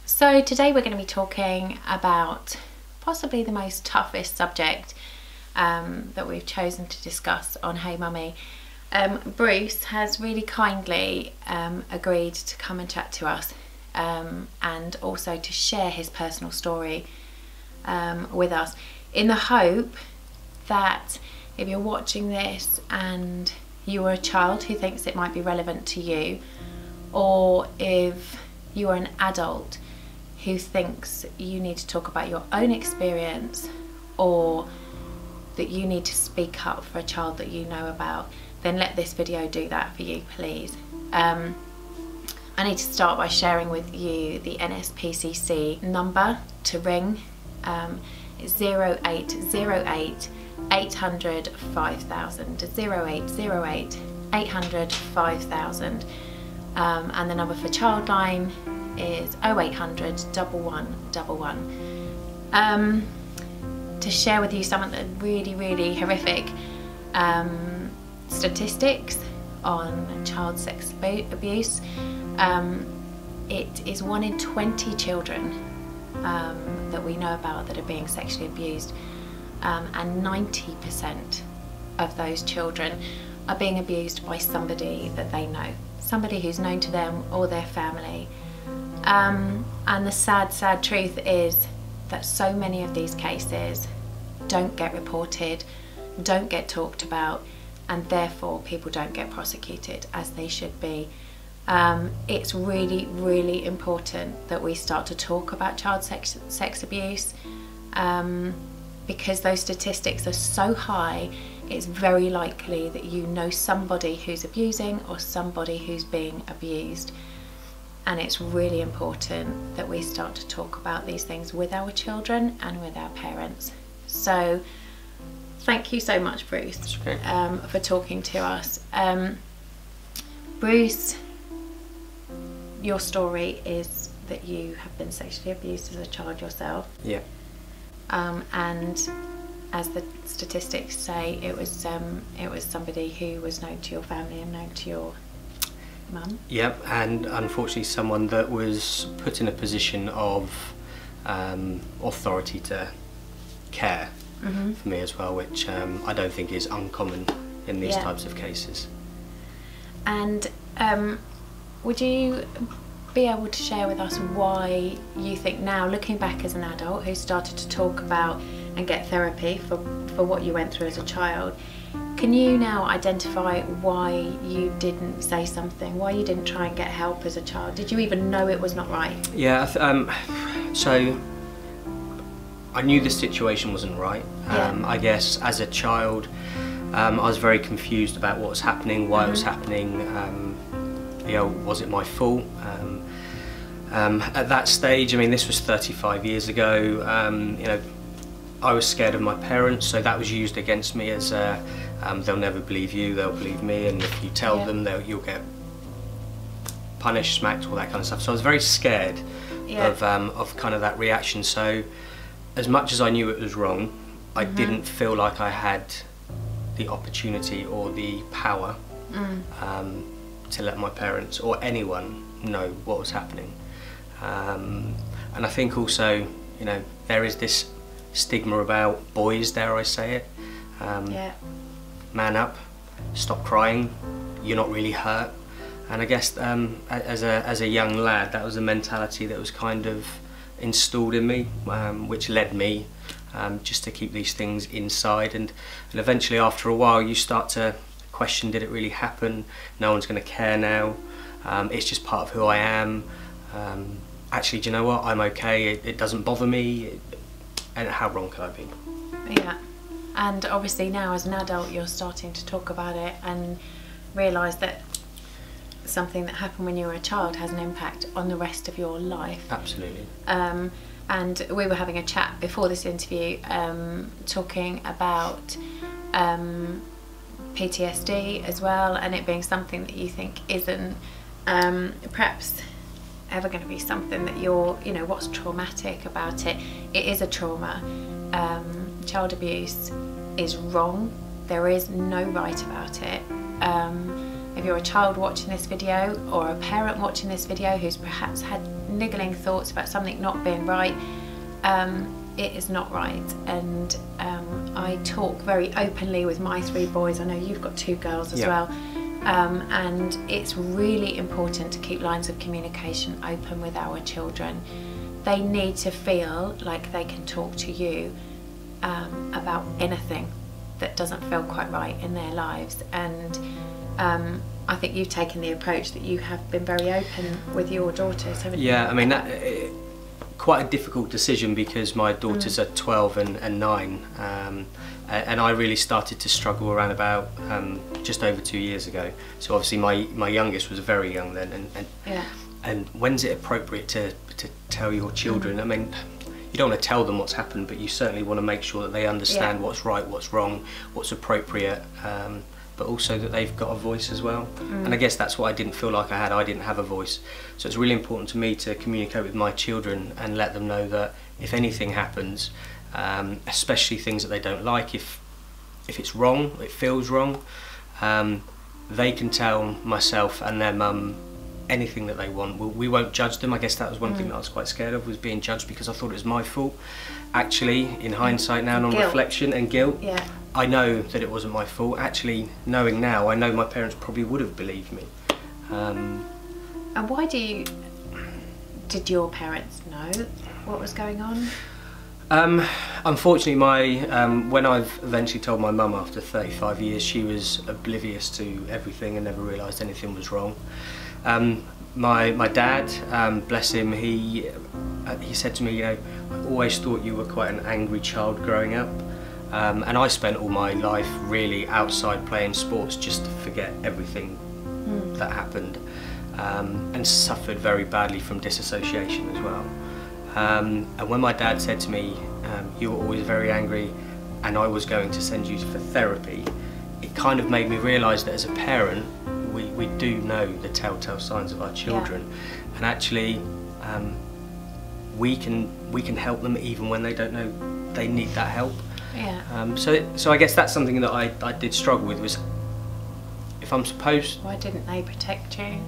So today we're going to be talking about possibly the most toughest subject that we've chosen to discuss on Hey Mummy. Bruce has really kindly agreed to come and chat to us and also to share his personal story with us, in the hope that if you're watching this and you are a child who thinks it might be relevant to you, or if you are an adult who thinks you need to talk about your own experience, or that you need to speak up for a child that you know about, then let this video do that for you, please. I need to start by sharing with you the NSPCC number to ring. It's 0808 800 5000, 0808 800 5000, and the number for Childline is 0800 1111. To share with you some of the really horrific statistics on child sex abuse. It is 1 in 20 children that we know about that are being sexually abused, and 90% of those children are being abused by somebody that they know, somebody who's known to them or their family. And the sad truth is that so many of these cases don't get reported, don't get talked about, and therefore people don't get prosecuted as they should be. It's really important that we start to talk about child sex abuse, because those statistics are so high. It's very likely that you know somebody who's abusing or somebody who's being abused, and it's really important that we start to talk about these things with our children and with our parents. So thank you so much, Bruce, for talking to us. Bruce, your story is that you have been sexually abused as a child yourself. Yeah. And as the statistics say, it was somebody who was known to your family and known to your mum. Yep, and unfortunately someone that was put in a position of authority to care for me as well, which I don't think is uncommon in these types of cases. And would you be able to share with us why you think now, looking back as an adult who started to talk about and get therapy for what you went through as a child, can you now identify why you didn't say something, why you didn't try and get help as a child? Did you even know it was not right? Yeah, so I knew the situation wasn't right. I guess as a child I was very confused about what was happening, why it was happening. You know, was it my fault? At that stage, I mean, this was 35 years ago, you know, I was scared of my parents, so that was used against me as they'll never believe you, they'll believe me, and if you tell them, you'll get punished, smacked, all that kind of stuff. So I was very scared of kind of that reaction. So as much as I knew it was wrong, I didn't feel like I had the opportunity or the power to let my parents or anyone know what was happening. And I think also, you know, there is this stigma about boys, dare I say it. Man up, stop crying, you're not really hurt. And I guess as a young lad, that was a mentality that was kind of installed in me, which led me just to keep these things inside. And eventually, after a while, you start to question, did it really happen? No one's going to care now. It's just part of who I am. Actually, do you know what? I'm okay. It doesn't bother me. And how wrong could I be? Yeah. And obviously now as an adult you're starting to talk about it and realise that something that happened when you were a child has an impact on the rest of your life. Absolutely. And we were having a chat before this interview, talking about PTSD as well, and it being something that you think isn't perhaps ever going to be something that you're, you know, what's traumatic about it? It is a trauma. Child abuse is wrong. There is no right about it. if you're a child watching this video or a parent watching this video who's perhaps had niggling thoughts about something not being right, it is not right. And I talk very openly with my 3 boys. I know you've got 2 girls as well. And it's really important to keep lines of communication open with our children. They need to feel like they can talk to you about anything that doesn't feel quite right in their lives. And I think you've taken the approach that you have been very open with your daughters, haven't you? Yeah, I mean, quite a difficult decision, because my daughters are 12 and 9, and I really started to struggle around about just over 2 years ago. So obviously my youngest was very young then, and when's it appropriate to tell your children? I mean, you don't want to tell them what's happened, but you certainly want to make sure that they understand what's right, what's wrong, what's appropriate, but also that they've got a voice as well. And I guess that's what I didn't feel like I had. I didn't have a voice. So it's really important to me to communicate with my children and let them know that if anything happens, especially things that they don't like, if it's wrong, it feels wrong, they can tell myself and their mum anything that they want. We won't judge them. I guess that was one thing that I was quite scared of, was being judged, because I thought it was my fault. Actually, in hindsight now and on reflection and guilt, I know that it wasn't my fault. Actually, knowing now, I know my parents probably would have believed me. And why did your parents know what was going on? Unfortunately, when I've eventually told my mum after 35 years, she was oblivious to everything and never realised anything was wrong. My dad, bless him, he said to me, you know, I always thought you were quite an angry child growing up, and I spent all my life really outside playing sports just to forget everything that happened, and suffered very badly from disassociation as well. And when my dad said to me, you were always very angry and I was going to send you for therapy, it kind of made me realise that as a parent, we do know the telltale signs of our children, and actually we can help them even when they don't know they need that help. So I guess that's something that I did struggle with, was if I'm supposed... Why didn't they protect you?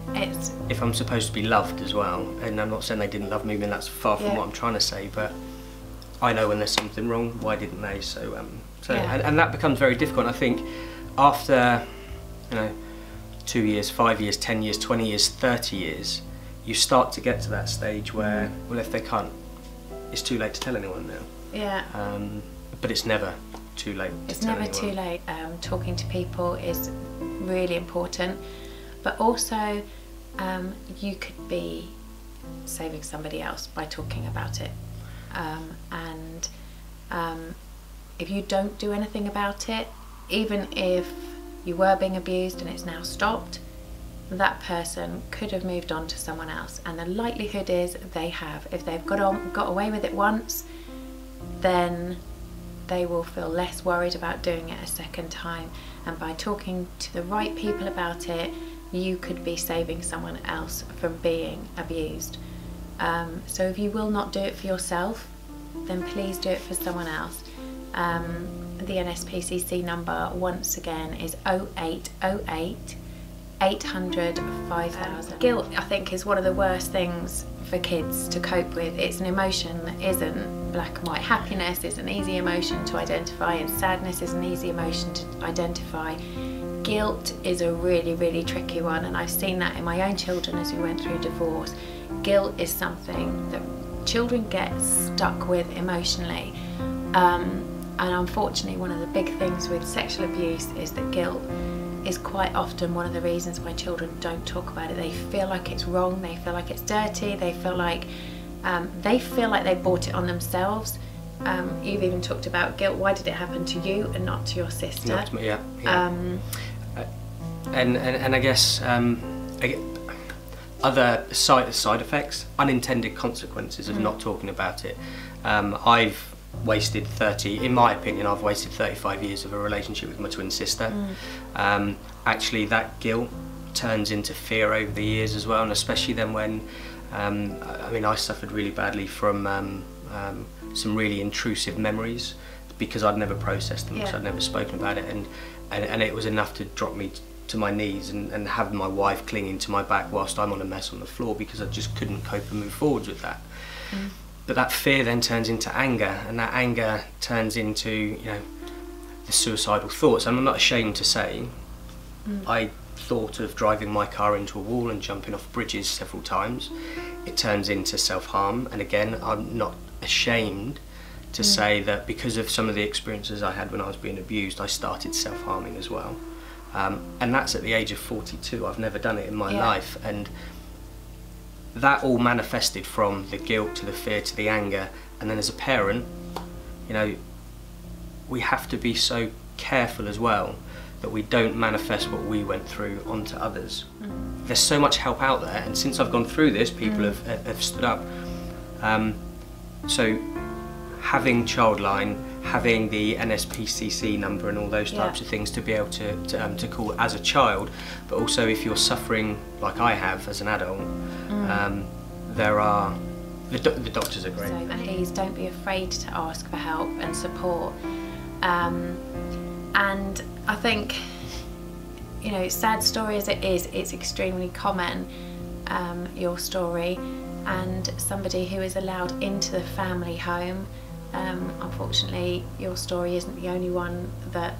If I'm supposed to be loved as well, and I'm not saying they didn't love me, and that's far from what I'm trying to say, but I know when there's something wrong, why didn't they? And that becomes very difficult. I think after, 2 years, 5 years, 10 years, 20 years, 30 years, you start to get to that stage where, well, if they can't, it's too late to tell anyone now. But it's never too late to tell anyone. It's never too late. Talking to people is really important, but also you could be saving somebody else by talking about it. And if you don't do anything about it, even if you were being abused and it's now stopped, that person could have moved on to someone else, and the likelihood is they have. If they've got away with it once, then they will feel less worried about doing it a second time, and by talking to the right people about it, you could be saving someone else from being abused. So if you will not do it for yourself, then please do it for someone else. The NSPCC number, once again, is 0808 800 5000. Guilt, I think, is one of the worst things for kids to cope with. It's an emotion that isn't black and white. Happiness is an easy emotion to identify, and sadness is an easy emotion to identify. Guilt is a really, really tricky one, and I've seen that in my own children as we went through divorce. Guilt is something that children get stuck with emotionally. And unfortunately, one of the big things with sexual abuse is that guilt is quite often one of the reasons why children don't talk about it. They feel like it's wrong, they feel like it's dirty, they feel like they brought it on themselves. You've even talked about guilt. Why did it happen to you and not to your sister? Not to me, and I guess other side effects, unintended consequences of not talking about it. I've wasted in my opinion, I've wasted 35 years of a relationship with my twin sister. Actually, that guilt turns into fear over the years as well, and especially then when, I suffered really badly from some really intrusive memories because I'd never processed them, because I'd never spoken about it, and it was enough to drop me to my knees and have my wife clinging to my back whilst I'm on a mess on the floor, because I just couldn't cope and move forwards with that. But that fear then turns into anger, and that anger turns into, you know, the suicidal thoughts. And I'm not ashamed to say I thought of driving my car into a wall and jumping off bridges several times. It turns into self-harm, and again, I'm not ashamed to say that because of some of the experiences I had when I was being abused, I started self-harming as well. And that's at the age of 42. I've never done it in my life, and that all manifested from the guilt to the fear to the anger. And then as a parent, you know, we have to be so careful as well that we don't manifest what we went through onto others. There's so much help out there, and since I've gone through this, people have stood up. So having Childline, having the NSPCC number and all those types of things to be able to call as a child, but also if you're suffering like I have as an adult, there are, the doctors are great. So please don't be afraid to ask for help and support. And I think, you know, sad story as it is, it's extremely common, your story, and somebody who is allowed into the family home. Unfortunately, your story isn't the only one that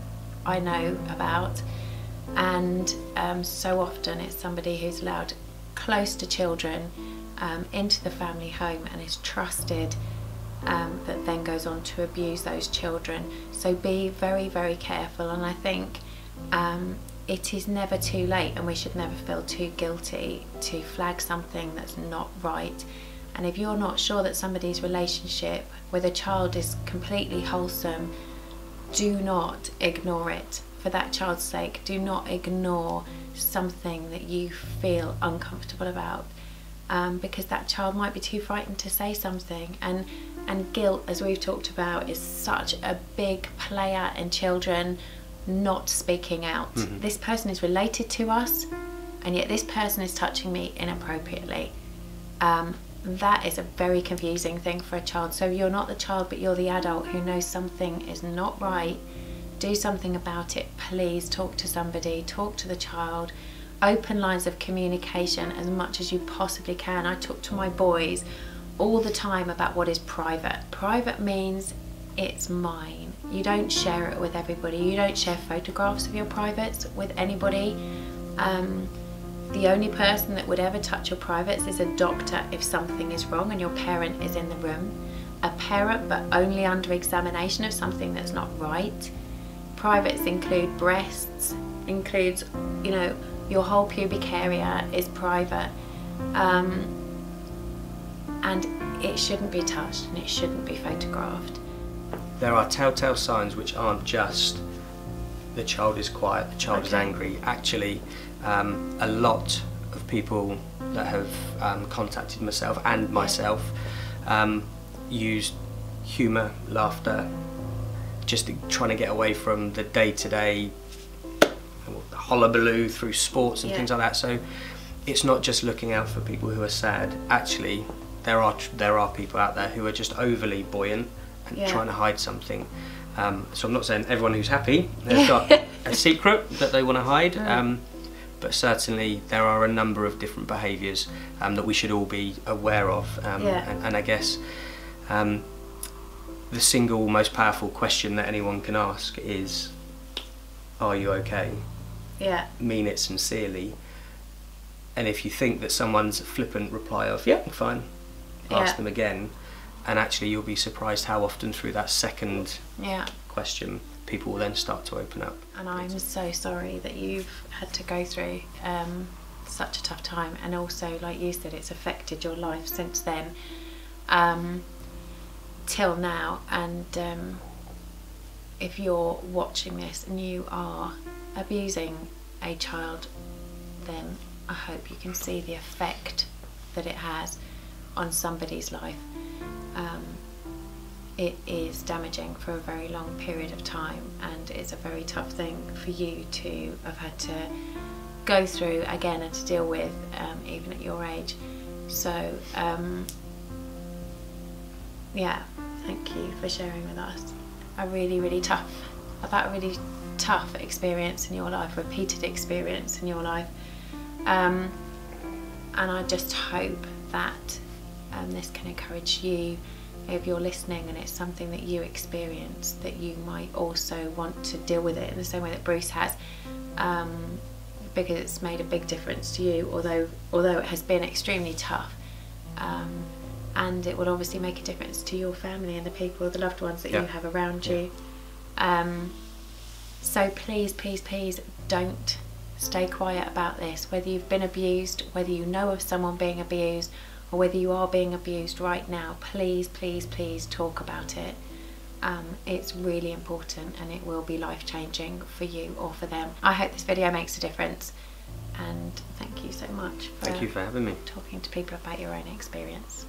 I know about, and so often it's somebody who's allowed close to children into the family home and is trusted, that then goes on to abuse those children. So be very, very careful, and I think it is never too late, and we should never feel too guilty to flag something that's not right. And if you're not sure that somebody's relationship with a child is completely wholesome, do not ignore it. For that child's sake, do not ignore something that you feel uncomfortable about, because that child might be too frightened to say something. And guilt, as we've talked about, is such a big player in children not speaking out. This person is related to us, and yet this person is touching me inappropriately. That is a very confusing thing for a child. So you're not the child, but you're the adult who knows something is not right. Do something about it. Please talk to somebody, talk to the child. Open lines of communication as much as you possibly can. I talk to my boys all the time about what is private. Private means it's mine. You don't share it with everybody. You don't share photographs of your privates with anybody. The only person that would ever touch your privates is a doctor if something is wrong and your parent is in the room. A parent, but only under examination of something that's not right. Privates include breasts, includes, you know, your whole pubic area is private. And it shouldn't be touched and it shouldn't be photographed. There are telltale signs which aren't just the child is quiet, the child is angry. Actually, a lot of people that have contacted myself and myself used humour, laughter, just trying to get away from the day-to-day hullabaloo through sports and things like that. So it's not just looking out for people who are sad. Actually, there are people out there who are just overly buoyant and trying to hide something. So I'm not saying everyone who's happy has got a secret that they want to hide, but certainly there are a number of different behaviours that we should all be aware of. And I guess the single most powerful question that anyone can ask is, are you okay? Mean it sincerely. And if you think that someone's flippant reply of, yeah, I'm fine, ask them again. And actually you'll be surprised how often through that second question people will then start to open up. And I'm so sorry that you've had to go through such a tough time, and also, like you said, it's affected your life since then till now. And if you're watching this and you are abusing a child, then I hope you can see the effect that it has on somebody's life. It is damaging for a very long period of time, and it's a very tough thing for you to have had to go through again and to deal with, even at your age. So yeah, thank you for sharing with us about a really tough experience in your life, repeated experience in your life, and I just hope that this can encourage you, if you're listening and it's something that you experience, that you might also want to deal with it in the same way that Bruce has, because it's made a big difference to you, although it has been extremely tough, and it will obviously make a difference to your family and the people, the loved ones that you have around you. So please, please, please don't stay quiet about this. Whether you've been abused, whether you know of someone being abused, or whether you are being abused right now, please, please, please talk about it. It's really important, and it will be life-changing for you or for them. I hope this video makes a difference, and thank you so much thank you for having me. talking to people about your own experience.